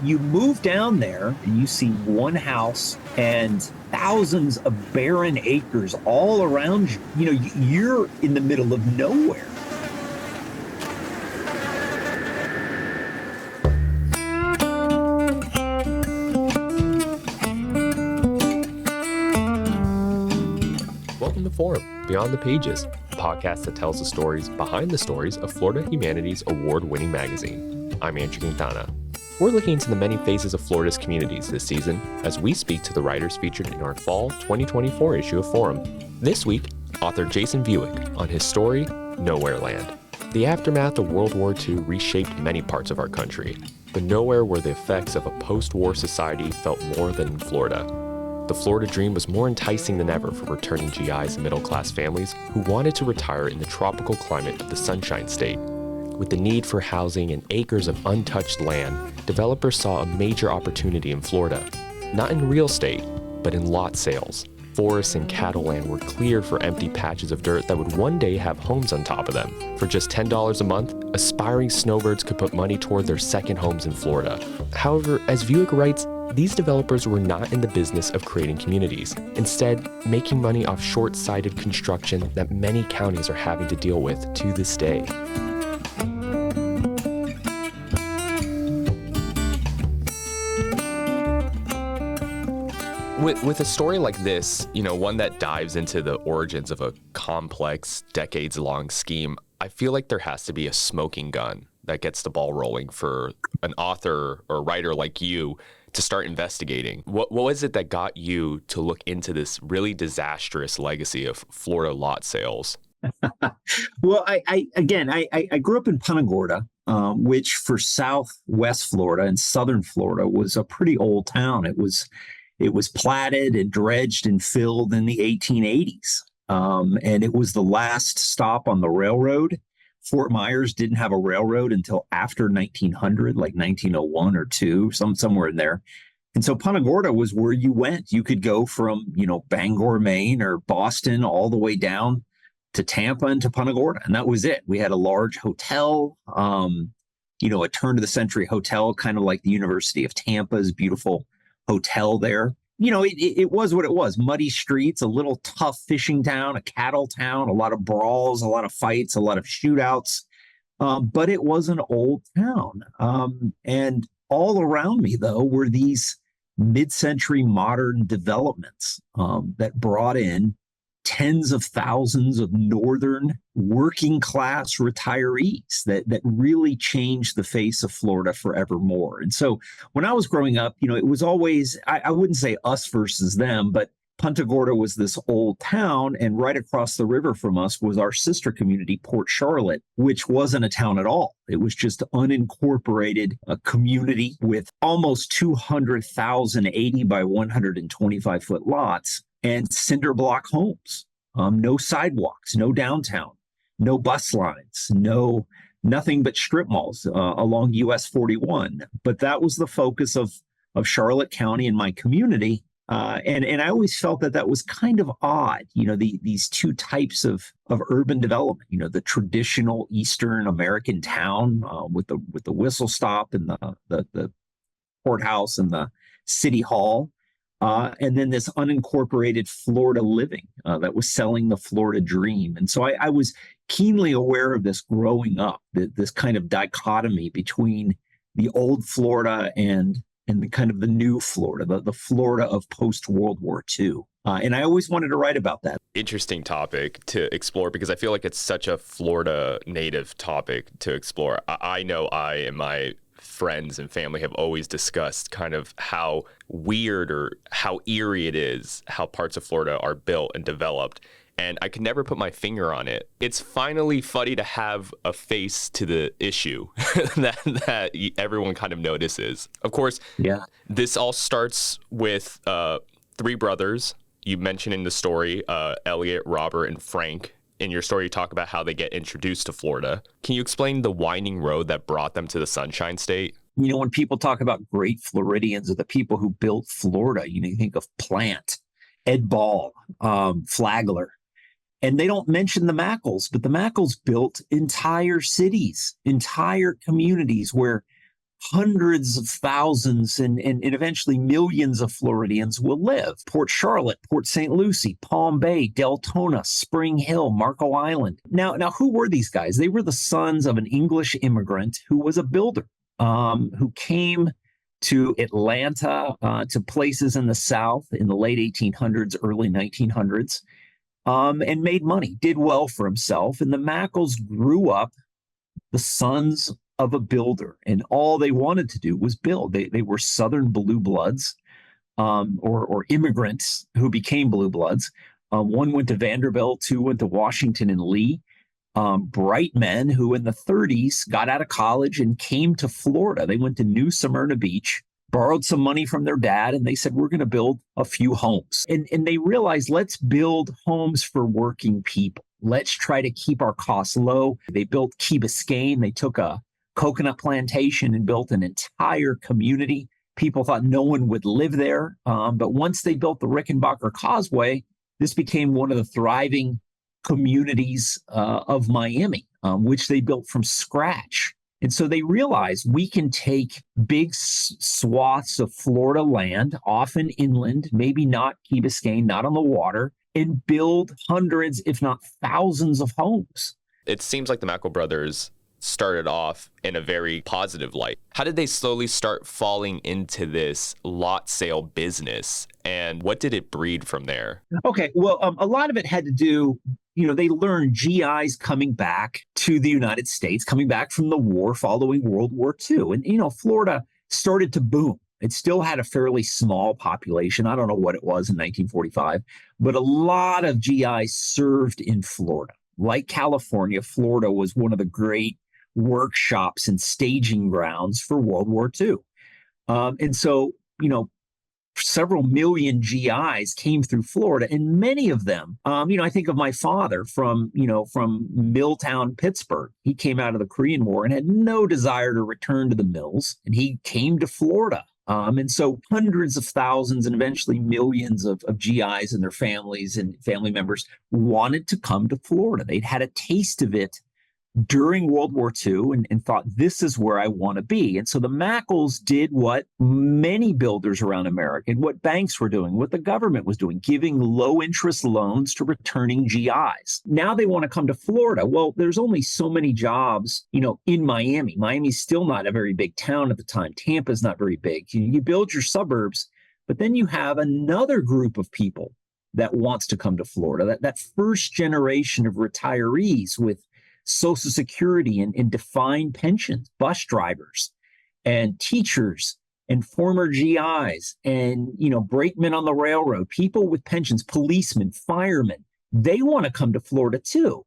you move down there and you see one house and thousands of barren acres all around you. You know, you're in the middle of nowhere. Welcome to Forum, Beyond the Pages, a podcast that tells the stories behind the stories of Florida Humanities award-winning magazine. I'm Andrew Quintana. We're looking into the many faces of Florida's communities this season as we speak to the writers featured in our fall 2024 issue of Forum. This week, author Jason Vuic on his story, Nowhereland. The aftermath of World War II reshaped many parts of our country, but nowhere where the effects of a post-war society felt more than in Florida. The Florida dream was more enticing than ever for returning GIs and middle-class families who wanted to retire in the tropical climate of the Sunshine State. With the need for housing and acres of untouched land, developers saw a major opportunity in Florida. Not in real estate, but in lot sales. Forests and cattle land were cleared for empty patches of dirt that would one day have homes on top of them. For just $10 a month, aspiring snowbirds could put money toward their second homes in Florida. However, as Vuic writes, these developers were not in the business of creating communities, instead making money off short-sighted construction that many counties are having to deal with to this day. With a story like this, one that dives into the origins of a complex, decades-long scheme, I feel like there has to be a smoking gun that gets the ball rolling for an author or writer like you to start investigating. What was it that got you to look into this really disastrous legacy of Florida lot sales? Well, I grew up in Punta Gorda, which for Southwest Florida and Southern Florida was a pretty old town. It was platted and dredged and filled in the 1880s. And it was the last stop on the railroad. Fort Myers didn't have a railroad until after 1900, like 1901 or two, somewhere in there. And so Punta Gorda was where you went. You could go from, Bangor, Maine or Boston all the way down to Tampa and to Punta Gorda. And that was it. We had a large hotel, a turn of the century hotel, kind of like the University of Tampa's beautiful hotel there. It was what it was. Muddy streets, a little tough fishing town, a cattle town, a lot of brawls, a lot of fights, a lot of shootouts. But it was an old town. And all around me, though, were these mid-century modern developments that brought in tens of thousands of northern working class retirees that really changed the face of Florida forevermore. And so when I was growing up, it was always, I wouldn't say us versus them, but Punta Gorda was this old town, and right across the river from us was our sister community, Port Charlotte, which wasn't a town at all. It was just unincorporated a community with almost 200,000 80 by 125 foot lots and cinder block homes, no sidewalks, no downtown, no bus lines, nothing but strip malls along US 41. But that was the focus of Charlotte County and my community. And I always felt that was kind of odd, these two types of urban development, the traditional Eastern American town with the whistle stop and the courthouse and the city hall. And then this unincorporated Florida living that was selling the Florida dream. And so I was keenly aware of this growing up, this kind of dichotomy between the old Florida and the kind of the new Florida, the Florida of post-World War II. And I always wanted to write about that. Interesting topic to explore because I feel like it's such a Florida native topic to explore. I know I and my friends and family have always discussed kind of how weird or how eerie it is how parts of Florida are built and developed. And I could never put my finger on it. It's finally funny to have a face to the issue that everyone kind of notices. Of course, This all starts with three brothers. You mentioned in the story, Elliot, Robert, and Frank. In your story, you talk about how they get introduced to Florida. Can you explain the winding road that brought them to the Sunshine State? When people talk about great Floridians or the people who built Florida, you think of Plant, Ed Ball, Flagler. And they don't mention the Mackles, but the Mackles built entire cities, entire communities where hundreds of thousands and eventually millions of Floridians will live. Port Charlotte, Port St. Lucie, Palm Bay, Deltona, Spring Hill, Marco Island. Now, who were these guys? They were the sons of an English immigrant who was a builder, who came to Atlanta, to places in the South in the late 1800s, early 1900s, and made money, did well for himself. And the Mackles grew up the sons of a builder, and all they wanted to do was build. They were Southern blue bloods, or immigrants who became blue bloods. One went to Vanderbilt, two went to Washington and Lee. Bright men who in the 30s got out of college and came to Florida. They went to New Smyrna Beach, borrowed some money from their dad, and they said, we're going to build a few homes. And they realized, let's build homes for working people. Let's try to keep our costs low. They built Key Biscayne. They took a coconut plantation and built an entire community. People thought no one would live there. But once they built the Rickenbacker Causeway, this became one of the thriving communities of Miami, which they built from scratch. And so they realized we can take big swaths of Florida land, often inland, maybe not Key Biscayne, not on the water, and build hundreds, if not thousands of homes. It seems like the Mackle brothers started off in a very positive light. How did they slowly start falling into this lot sale business, and what did it breed from there? Okay, well, a lot of it had to do, they learned GIs coming back to the United States, coming back from the war following World War II. And, Florida started to boom. It still had a fairly small population. I don't know what it was in 1945, but a lot of GIs served in Florida. Like California, Florida was one of the great workshops and staging grounds for World War II. And so, several million GIs came through Florida, and many of them, I think of my father from Milltown, Pittsburgh. He came out of the Korean War and had no desire to return to the mills, and he came to Florida. And so hundreds of thousands and eventually millions of GIs and their families and family members wanted to come to Florida. They'd had a taste of it during World War II and thought, this is where I want to be. And so the Mackles did what many builders around America and what banks were doing, what the government was doing, giving low interest loans to returning GIs. Now they want to come to Florida. Well, there's only so many jobs, in Miami. Miami's still not a very big town at the time. Tampa's not very big. You build your suburbs, but then you have another group of people that wants to come to Florida, that first generation of retirees with Social Security and defined pensions, bus drivers and teachers and former GIs and, brakemen on the railroad, people with pensions, policemen, firemen. They want to come to Florida too.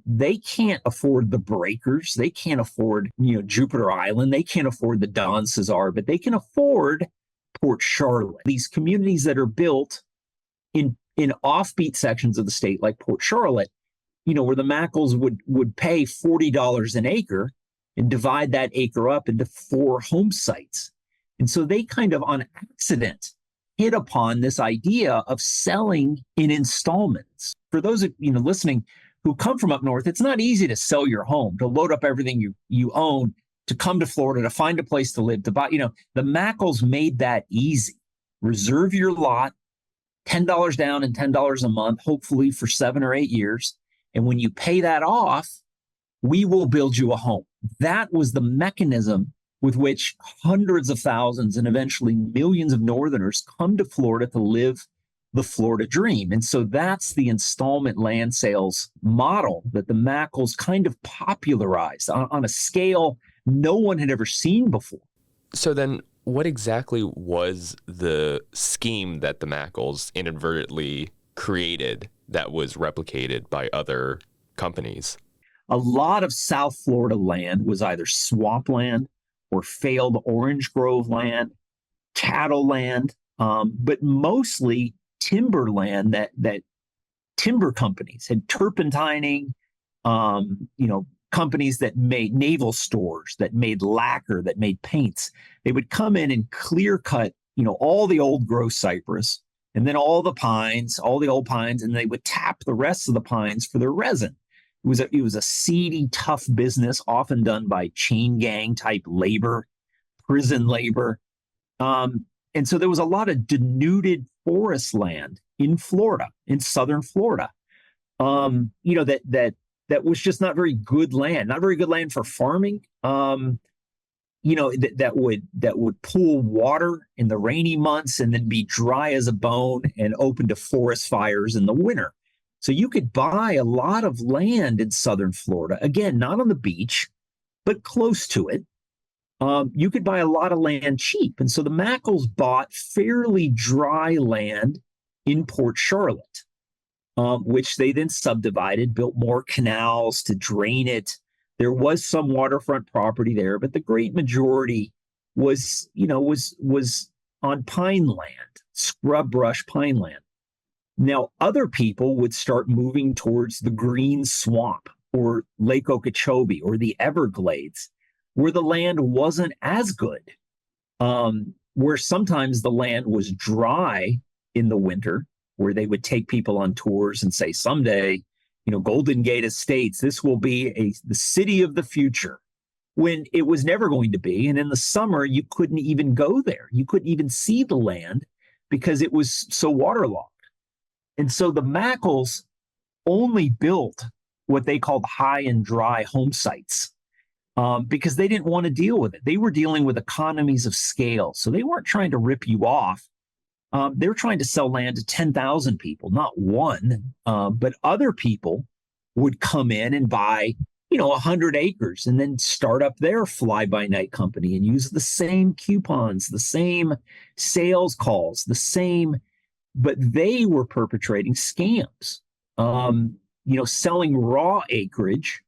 They can't afford the breakers. They can't afford, Jupiter Island. They can't afford the Don Cesar, but they can afford Port Charlotte. These communities that are built in offbeat sections of the state like Port Charlotte, where the Mackles would pay $40 an acre and divide that acre up into 4 home sites. And so they kind of on accident hit upon this idea of selling in installments. For those of listening who come from up north, it's not easy to sell your home, to load up everything you own, to come to Florida, to find a place to live, to buy. The Mackles made that easy. Reserve your lot, $10 down and $10 a month, hopefully for 7 or 8 years. And when you pay that off, we will build you a home. That was the mechanism with which hundreds of thousands and eventually millions of Northerners come to Florida to live the Florida dream. And so that's the installment land sales model that the Mackles kind of popularized on a scale no one had ever seen before. So then what exactly was the scheme that the Mackles inadvertently created that was replicated by other companies? A lot of South Florida land was either swampland or failed orange grove land, cattle land, but mostly timberland that timber companies had turpentining, companies that made naval stores, that made lacquer, that made paints. They would come in and clear cut, all the old growth cypress, and then all the pines, all the old pines, and they would tap the rest of the pines for their resin. It was a seedy, tough business, often done by chain gang type labor, prison labor. And so there was a lot of denuded forest land in Florida, in southern Florida. That was just not very good land, not very good land for farming. That would pool water in the rainy months and then be dry as a bone and open to forest fires in the winter. So you could buy a lot of land in southern Florida, again, not on the beach, but close to it. You could buy a lot of land cheap. And so the Mackles bought fairly dry land in Port Charlotte, which they then subdivided, built more canals to drain it. There was some waterfront property there, but the great majority was on pine land, scrub brush pine land. Now, other people would start moving towards the Green Swamp or Lake Okeechobee or the Everglades, where the land wasn't as good, where sometimes the land was dry in the winter, where they would take people on tours and say, someday, Golden Gate Estates, this will be the city of the future, when it was never going to be. And in the summer, you couldn't even go there. You couldn't even see the land because it was so waterlogged. And so the Mackles only built what they called high and dry home sites because they didn't want to deal with it. They were dealing with economies of scale. So they weren't trying to rip you off. They were trying to sell land to 10,000 people, not one, but other people would come in and buy, 100 acres and then start up their fly-by-night company and use the same coupons, the same sales calls, but they were perpetrating scams, selling raw acreage,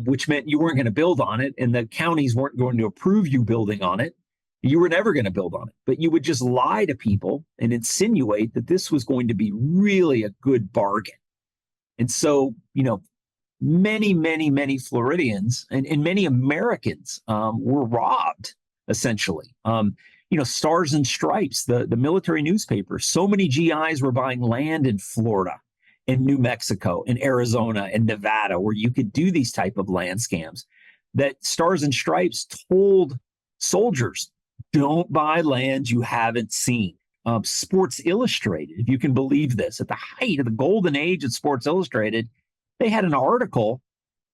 which meant you weren't going to build on it and the counties weren't going to approve you building on it. You were never going to build on it, but you would just lie to people and insinuate that this was going to be really a good bargain. And so, many, many, many Floridians and many Americans were robbed, essentially. Stars and Stripes, the military newspaper, so many GIs were buying land in Florida and New Mexico and Arizona and Nevada, where you could do these type of land scams, that Stars and Stripes told soldiers, don't buy land you haven't seen. Sports Illustrated, if you can believe this, at the height of the golden age of Sports Illustrated, they had an article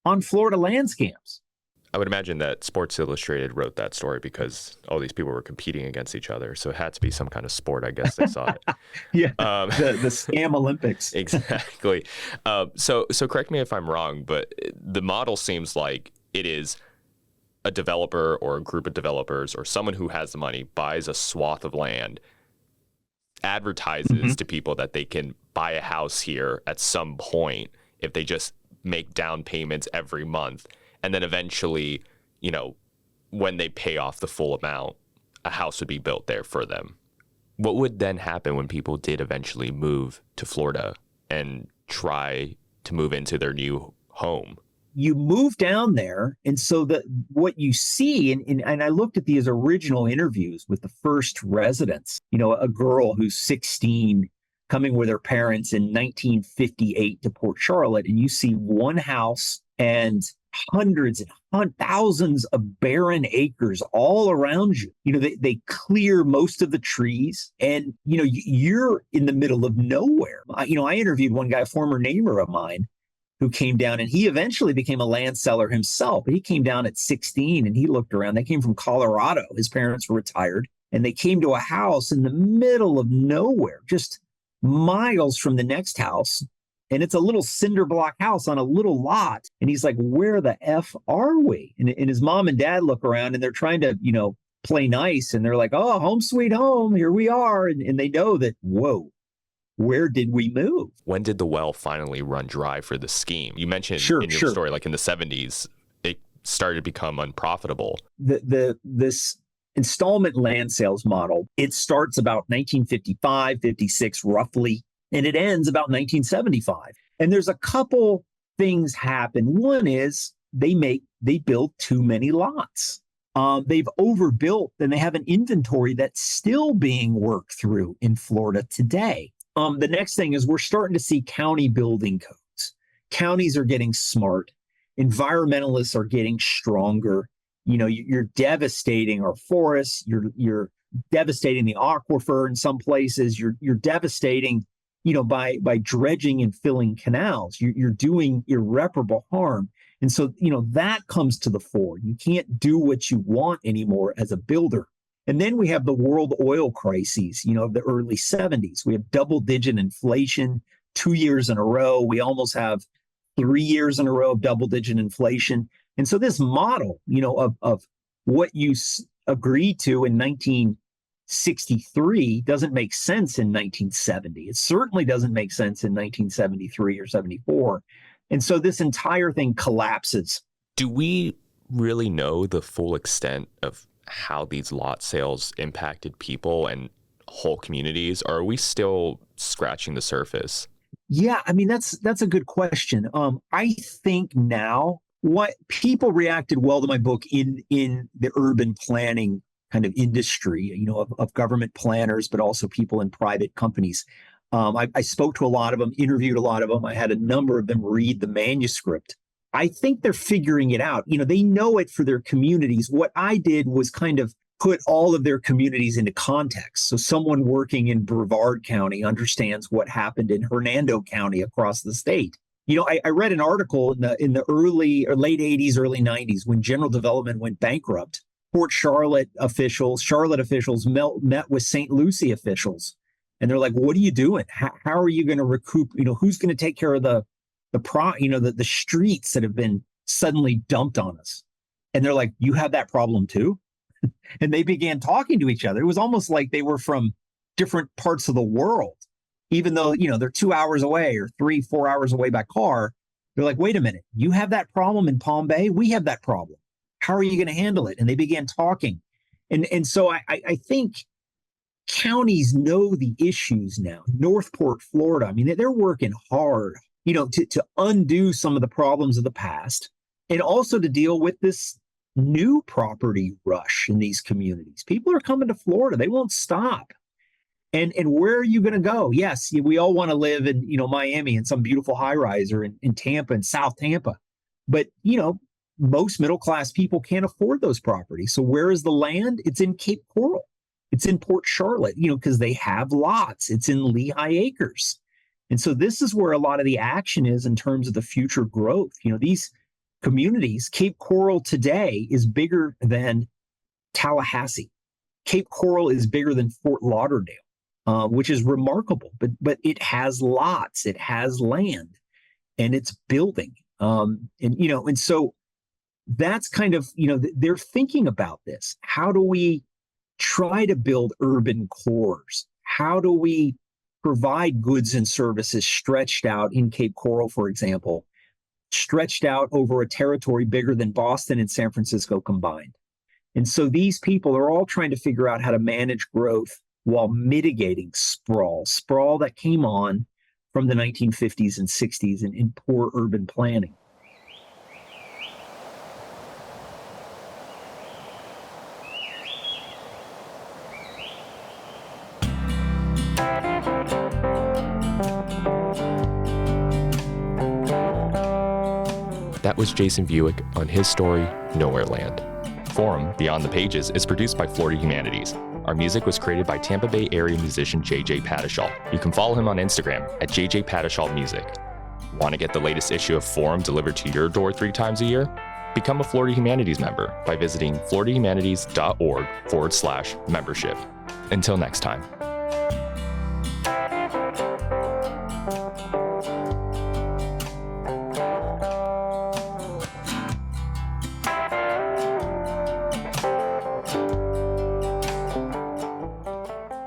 on Florida land scams. I would imagine that Sports Illustrated wrote that story because all these people were competing against each other. So it had to be some kind of sport, I guess they saw it. Yeah, the scam Olympics. Exactly. So correct me if I'm wrong, but the model seems like it is a developer or a group of developers or someone who has the money buys a swath of land, advertises to people that they can buy a house here at some point if they just make down payments every month. And then eventually, when they pay off the full amount, a house would be built there for them. What would then happen when people did eventually move to Florida and try to move into their new home? You move down there, and so what you see, and I looked at these original interviews with the first residents, a girl who's 16 coming with her parents in 1958 to Port Charlotte, and you see one house and hundreds and thousands of barren acres all around you. They clear most of the trees, and you're in the middle of nowhere. I interviewed one guy, a former neighbor of mine, who came down, and he eventually became a land seller himself. But he came down at 16 and he looked around. They came from Colorado. His parents were retired, and they came to a house in the middle of nowhere, just miles from the next house. And it's a little cinder block house on a little lot. And he's like, where the F are we? And his mom and dad look around and they're trying to, play nice. And they're like, oh, home sweet home. Here we are. And they know that, whoa, where did we move? When did the well finally run dry for the scheme? You mentioned in your story, like in the 70s, it started to become unprofitable. This installment land sales model, it starts about 1955, 56 roughly, and it ends about 1975. And there's a couple things happen. One is they build too many lots. They've overbuilt, and they have an inventory that's still being worked through in Florida today. The next thing is we're starting to see county building codes. Counties are getting smart. Environmentalists are getting stronger. You're devastating our forests. You're devastating the aquifer in some places. You're devastating, by dredging and filling canals. You're doing irreparable harm. And so, that comes to the fore. You can't do what you want anymore as a builder. And then we have the world oil crises, of the early 70s. We have double-digit inflation 2 years in a row. We almost have 3 years in a row of double-digit inflation. And so this model, of what you agreed to in 1963 doesn't make sense in 1970. It certainly doesn't make sense in 1973 or 74. And so this entire thing collapses. Do we really know the full extent of how these lot sales impacted people and whole communities, or are we still scratching the surface? Yeah, I mean, that's a good question. I think now what people reacted well to my book in the urban planning kind of industry, of government planners, but also people in private companies. I spoke to a lot of them, interviewed a lot of them. I had a number of them read the manuscript. I think they're figuring it out. They know it for their communities. What I did was kind of put all of their communities into context. So someone working in Brevard County understands what happened in Hernando County across the state. I read an article in the early or late 80s, early 90s when General Development went bankrupt. Port Charlotte officials met with St. Lucie officials. And they're like, what are you doing? How are you going to recoup? Who's going to take care of the streets that have been suddenly dumped on us? And they're like, you have that problem too? And they began talking to each other. It was almost like they were from different parts of the world, even though, they're 2 hours away or 3-4 hours away by car. They're like, wait a minute, you have that problem in Palm Bay? We have that problem. How are you going to handle it? And they began talking. And so I think counties know the issues now. Northport, Florida, I mean, they're working hard, to undo some of the problems of the past and also to deal with this new property rush in these communities. People are coming to Florida. They won't stop. And where are you going to go? Yes, we all want to live in, Miami in some beautiful high rise or in Tampa and South Tampa. But, most middle-class people can't afford those properties. So where is the land? It's in Cape Coral. It's in Port Charlotte, because they have lots. It's in Lehigh Acres. And so this is where a lot of the action is in terms of the future growth. These communities, Cape Coral today is bigger than Tallahassee. Cape Coral is bigger than Fort Lauderdale, which is remarkable. But it has lots, it has land, and it's building. And so that's kind of, they're thinking about this. How do we try to build urban cores? How do we provide goods and services stretched out in Cape Coral, for example, stretched out over a territory bigger than Boston and San Francisco combined? And so these people are all trying to figure out how to manage growth while mitigating sprawl that came on from the 1950s and 60s in poor urban planning. That was Jason Vuic on his story, Nowhereland. Forum, Beyond the Pages, is produced by Florida Humanities. Our music was created by Tampa Bay area musician JJ Patishall. You can follow him on Instagram at JJ Patishall Music. Want to get the latest issue of Forum delivered to your door 3 times a year? Become a Florida Humanities member by visiting floridahumanities.org/membership. Until next time.